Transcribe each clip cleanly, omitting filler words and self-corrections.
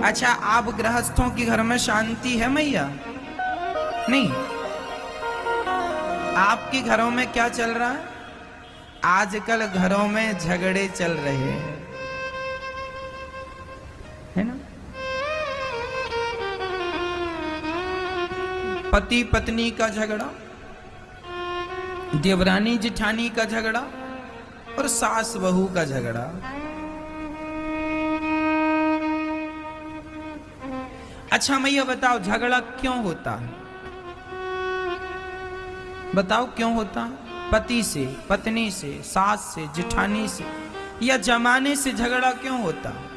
अच्छा, आप गृहस्थों के घर में शांति है मैया? नहीं। आपके घरों में क्या चल रहा है? आजकल घरों में झगड़े चल रहे हैं, है ना? पति पत्नी का झगड़ा, देवरानी जिठानी का झगड़ा और सास बहू का झगड़ा। अच्छा मैया बताओ, झगड़ा क्यों होता है? बताओ क्यों होता है? पति से, पत्नी से, सास से, जिठानी से या जमाने से झगड़ा क्यों होता है?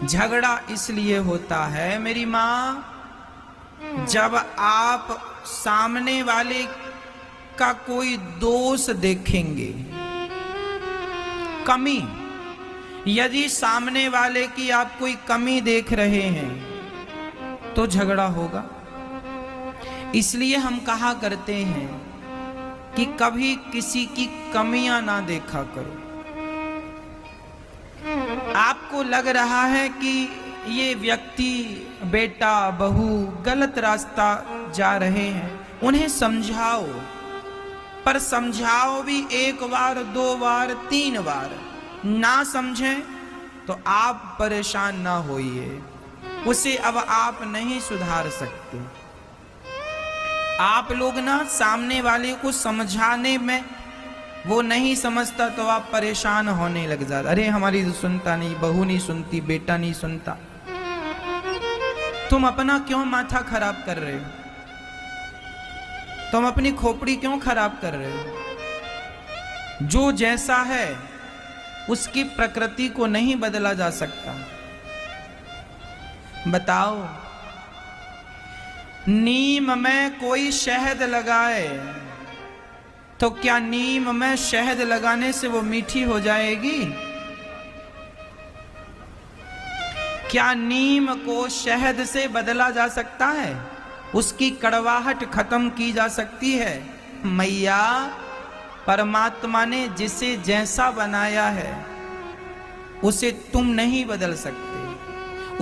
झगड़ा इसलिए होता है मेरी मां, जब आप सामने वाले का कोई दोष देखेंगे, कमी, यदि सामने वाले की आप कोई कमी देख रहे हैं तो झगड़ा होगा। इसलिए हम कहा करते हैं कि कभी किसी की कमियां ना देखा करो। आपको लग रहा है कि ये व्यक्ति, बेटा बहू गलत रास्ता जा रहे हैं, उन्हें समझाओ, पर समझाओ भी एक बार, दो बार, तीन बार। ना समझें तो आप परेशान ना होइए, उसे अब आप नहीं सुधार सकते। आप लोग ना सामने वाले को समझाने में वो नहीं समझता तो आप परेशान होने लग जाते। अरे हमारी तो सुनता नहीं, बहू नहीं सुनती, बेटा नहीं सुनता। तुम अपना क्यों माथा खराब कर रहे हो? तुम अपनी खोपड़ी क्यों खराब कर रहे हो? जो जैसा है उसकी प्रकृति को नहीं बदला जा सकता। बताओ, नीम में कोई शहद लगाए तो क्या नीम में शहद लगाने से वो मीठी हो जाएगी? क्या नीम को शहद से बदला जा सकता है? उसकी कड़वाहट खत्म की जा सकती है? मैया, परमात्मा ने जिसे जैसा बनाया है उसे तुम नहीं बदल सकते,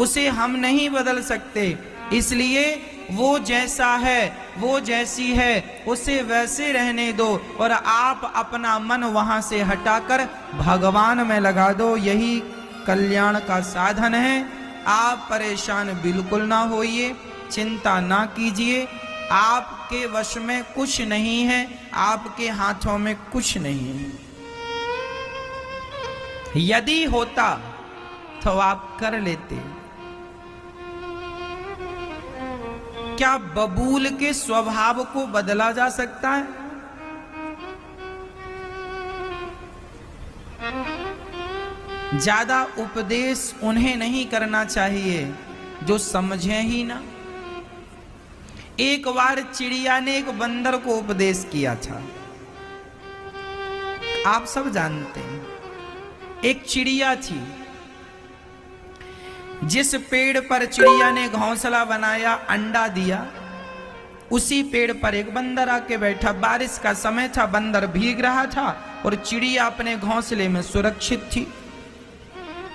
उसे हम नहीं बदल सकते। इसलिए वो जैसा है, वो जैसी है, उसे वैसे रहने दो और आप अपना मन वहां से हटाकर भगवान में लगा दो। यही कल्याण का साधन है। आप परेशान बिल्कुल ना होइए, चिंता ना कीजिए। आपके वश में कुछ नहीं है, आपके हाथों में कुछ नहीं है। यदि होता तो आप कर लेते। क्या बबूल के स्वभाव को बदला जा सकता है? ज्यादा उपदेश उन्हें नहीं करना चाहिए जो समझे ही ना। एक बार चिड़िया ने एक बंदर को उपदेश किया था, आप सब जानते हैं। एक चिड़िया थी, जिस पेड़ पर चिड़िया ने घोंसला बनाया, अंडा दिया, उसी पेड़ पर एक बंदर आके बैठा। बारिश का समय था, बंदर भीग रहा था और चिड़िया अपने घोंसले में सुरक्षित थी।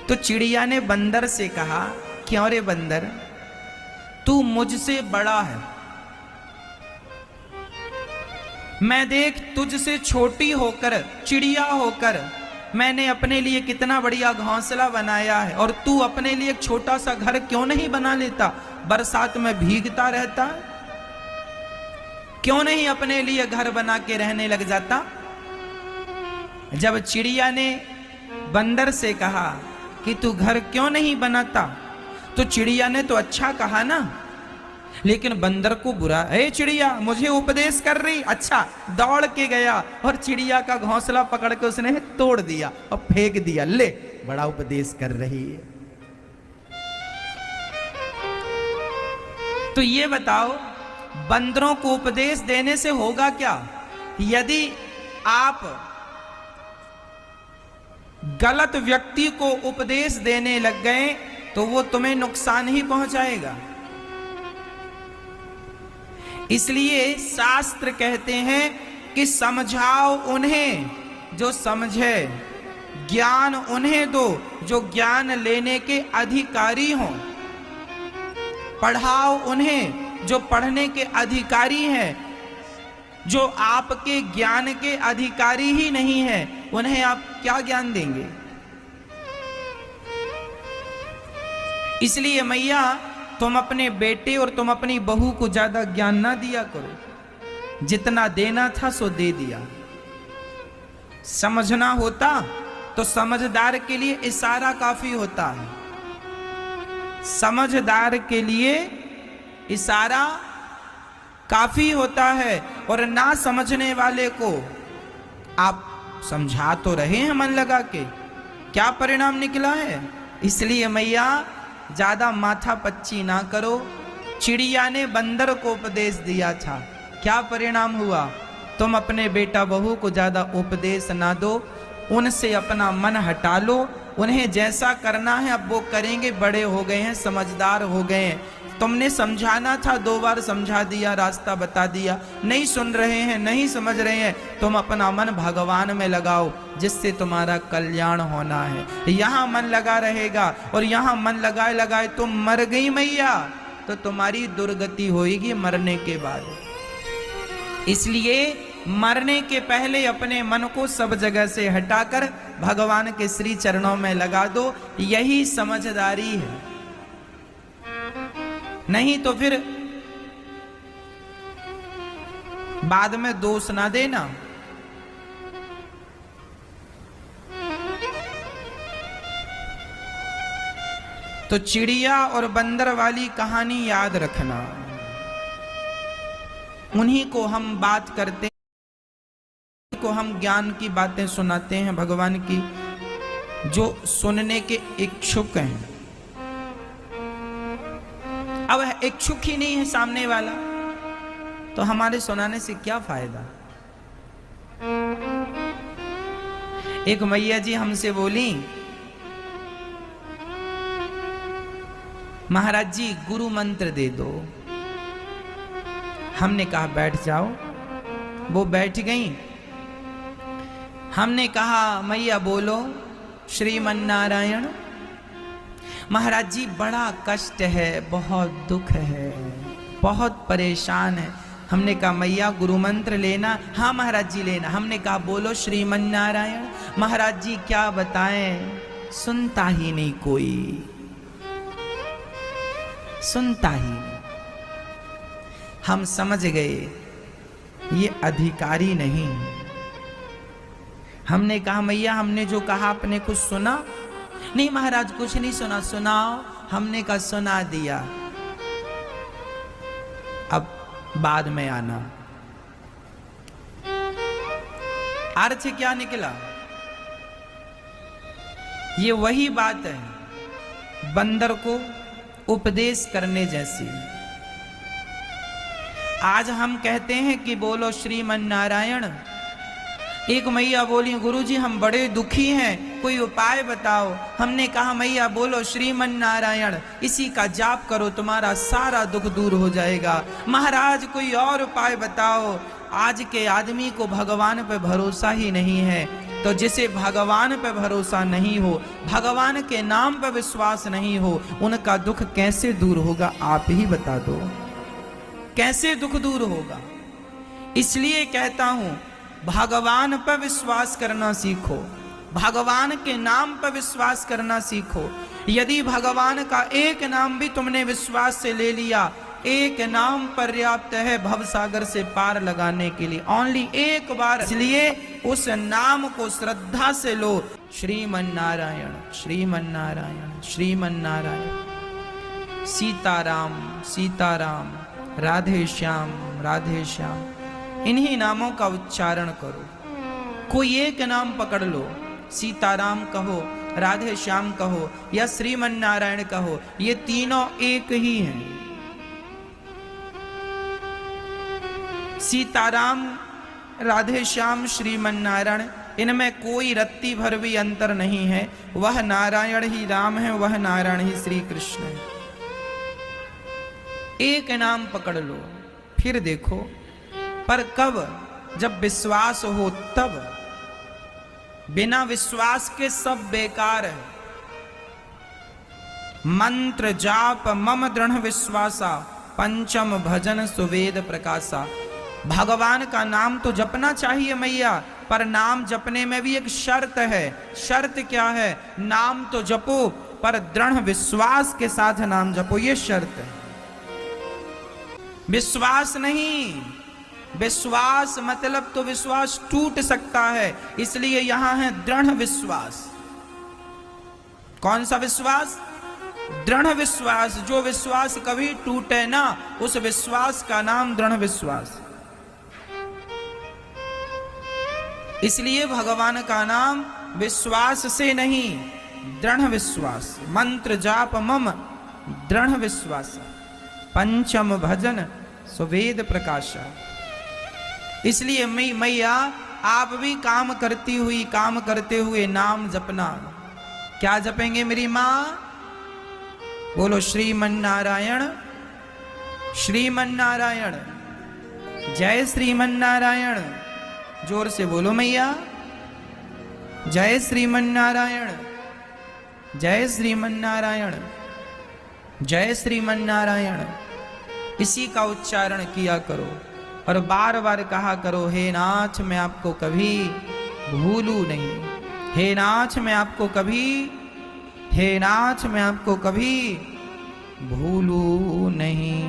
तो चिड़िया ने बंदर से कहा, क्यों रे बंदर, तू मुझसे बड़ा है, मैं देख तुझसे छोटी होकर, चिड़िया होकर मैंने अपने लिए कितना बढ़िया घोंसला बनाया है, और तू अपने लिए एक छोटा सा घर क्यों नहीं बना लेता? बरसात में भीगता रहता, क्यों नहीं अपने लिए घर बना के रहने लग जाता? जब चिड़िया ने बंदर से कहा कि तू घर क्यों नहीं बनाता, तो चिड़िया ने तो अच्छा कहा ना, लेकिन बंदर को बुरा, ए चिड़िया मुझे उपदेश कर रही, अच्छा। दौड़ के गया और चिड़िया का घोंसला पकड़ के उसने तोड़ दिया और फेंक दिया। ले, बड़ा उपदेश कर रही है। तो ये बताओ, बंदरों को उपदेश देने से होगा क्या? यदि आप गलत व्यक्ति को उपदेश देने लग गए तो वो तुम्हें नुकसान ही पहुंचाएगा। इसलिए शास्त्र कहते हैं कि समझाओ उन्हें जो समझे, ज्ञान उन्हें दो जो ज्ञान लेने के अधिकारी हों, पढ़ाओ उन्हें जो पढ़ने के अधिकारी हैं। जो आपके ज्ञान के अधिकारी ही नहीं है, उन्हें आप क्या ज्ञान देंगे? इसलिए मैया, तुम अपने बेटे और तुम अपनी बहू को ज्यादा ज्ञान ना दिया करो, जितना देना था सो दे दिया। समझना होता तो समझदार के लिए इशारा काफी होता है, समझदार के लिए इशारा काफी होता है। और ना समझने वाले को आप समझा तो रहे हैं मन लगा के, क्या परिणाम निकला है? इसलिए मैया, ज्यादा माथा पच्ची ना करो। चिड़िया ने बंदर को उपदेश दिया था, क्या परिणाम हुआ? तुम अपने बेटा बहू को ज्यादा उपदेश ना दो, उनसे अपना मन हटा लो। उन्हें जैसा करना है अब वो करेंगे, बड़े हो गए हैं, समझदार हो गए हैं। तुमने समझाना था, 2 बार समझा दिया, रास्ता बता दिया, नहीं सुन रहे हैं, नहीं समझ रहे हैं। तुम अपना मन भगवान में लगाओ, जिससे तुम्हारा कल्याण होना है। यहाँ मन लगा रहेगा और यहाँ मन लगाए लगाए तुम मर गई मैया, तो तुम्हारी दुर्गति होगी मरने के बाद। इसलिए मरने के पहले अपने मन को सब जगह से हटाकर भगवान के श्री चरणों में लगा दो, यही समझदारी है। नहीं तो फिर बाद में दोष ना देना। तो चिड़िया और बंदर वाली कहानी याद रखना, उन्हीं को हम बात करते हैं, को हम ज्ञान की बातें सुनाते हैं भगवान की, जो सुनने के इच्छुक हैं। अब इच्छुक ही नहीं है सामने वाला, तो हमारे सुनाने से क्या फायदा? एक मैया जी हमसे बोली, महाराज जी गुरु मंत्र दे दो। हमने कहा बैठ जाओ, वो बैठ गई। हमने कहा मैया बोलो श्रीमन नारायण। महाराज जी बड़ा कष्ट है, बहुत दुख है, बहुत परेशान है। हमने कहा मैया गुरु मंत्र लेना? हाँ महाराज जी लेना। हमने कहा बोलो श्रीमन नारायण। महाराज जी क्या बताएं, सुनता ही नहीं कोई, सुनता ही नहीं। हम समझ गए ये अधिकारी नहीं। हमने कहा मैया हमने जो कहा आपने कुछ सुना? नहीं महाराज कुछ नहीं सुना। सुनाओ। हमने कहा सुना दिया, अब बाद में आना। अर्थ क्या निकला? ये वही बात है बंदर को उपदेश करने जैसी। आज हम कहते हैं कि बोलो श्रीमन नारायण। एक मैया बोली गुरुजी हम बड़े दुखी हैं, कोई उपाय बताओ। हमने कहा मैया बोलो श्रीमन नारायण, इसी का जाप करो, तुम्हारा सारा दुख दूर हो जाएगा। महाराज कोई और उपाय बताओ। आज के आदमी को भगवान पे भरोसा ही नहीं है, तो जिसे भगवान पे भरोसा नहीं हो, भगवान के नाम पे विश्वास नहीं हो, उनका दुख कैसे दूर होगा? आप ही बता दो, कैसे दुख दूर होगा? इसलिए कहता हूं भगवान पर विश्वास करना सीखो, भगवान के नाम पर विश्वास करना सीखो। यदि भगवान का एक नाम भी तुमने विश्वास से ले लिया, एक नाम पर्याप्त है भवसागर से पार लगाने के लिए, ओनली एक बार। इसलिए उस नाम को श्रद्धा से लो, श्रीमन नारायण श्रीमन नारायण श्रीमन नारायण। सीताराम सीताराम, राधे श्याम राधे श्याम, इन्हीं नामों का उच्चारण करो। कोई एक नाम पकड़ लो, सीताराम कहो, राधे श्याम कहो या श्रीमन नारायण कहो, ये तीनों एक ही हैं। सीताराम राधे श्याम श्रीमन नारायण, इनमें कोई रत्ती भर भी अंतर नहीं है। वह नारायण ही राम है, वह नारायण ही श्री कृष्ण है। एक नाम पकड़ लो, फिर देखो। पर कब? जब विश्वास हो तब। बिना विश्वास के सब बेकार है। मंत्र जाप मम दृढ़ विश्वासा, पंचम भजन सुवेद प्रकाशा। भगवान का नाम तो जपना चाहिए मैया, पर नाम जपने में भी एक शर्त है। शर्त क्या है? नाम तो जपो पर दृढ़ विश्वास के साथ नाम जपो, ये शर्त है। विश्वास नहीं, विश्वास मतलब तो विश्वास टूट सकता है, इसलिए यहां है दृढ़ विश्वास। कौन सा विश्वास? दृढ़ विश्वास। जो विश्वास कभी टूटे ना, उस विश्वास का नाम दृढ़ विश्वास। इसलिए भगवान का नाम विश्वास से नहीं, दृढ़ विश्वास। मंत्र जाप मम दृढ़ विश्वास, पंचम भजन सुवेद प्रकाशा। इसलिए मैया आप भी काम करते हुए नाम जपना। क्या जपेंगे मेरी माँ? बोलो श्रीमन्नारायण, श्रीमन्नारायण, जय श्रीमन्नारायण। जोर से बोलो मैया, जय श्रीमन्नारायण, जय श्रीमन्नारायण, जय श्रीमन्नारायण। इसी का उच्चारण किया करो और बार बार कहा करो, हे नाथ मैं आपको कभी भूलूं नहीं, हे नाथ मैं आपको कभी, हे नाथ मैं आपको कभी भूलूं नहीं।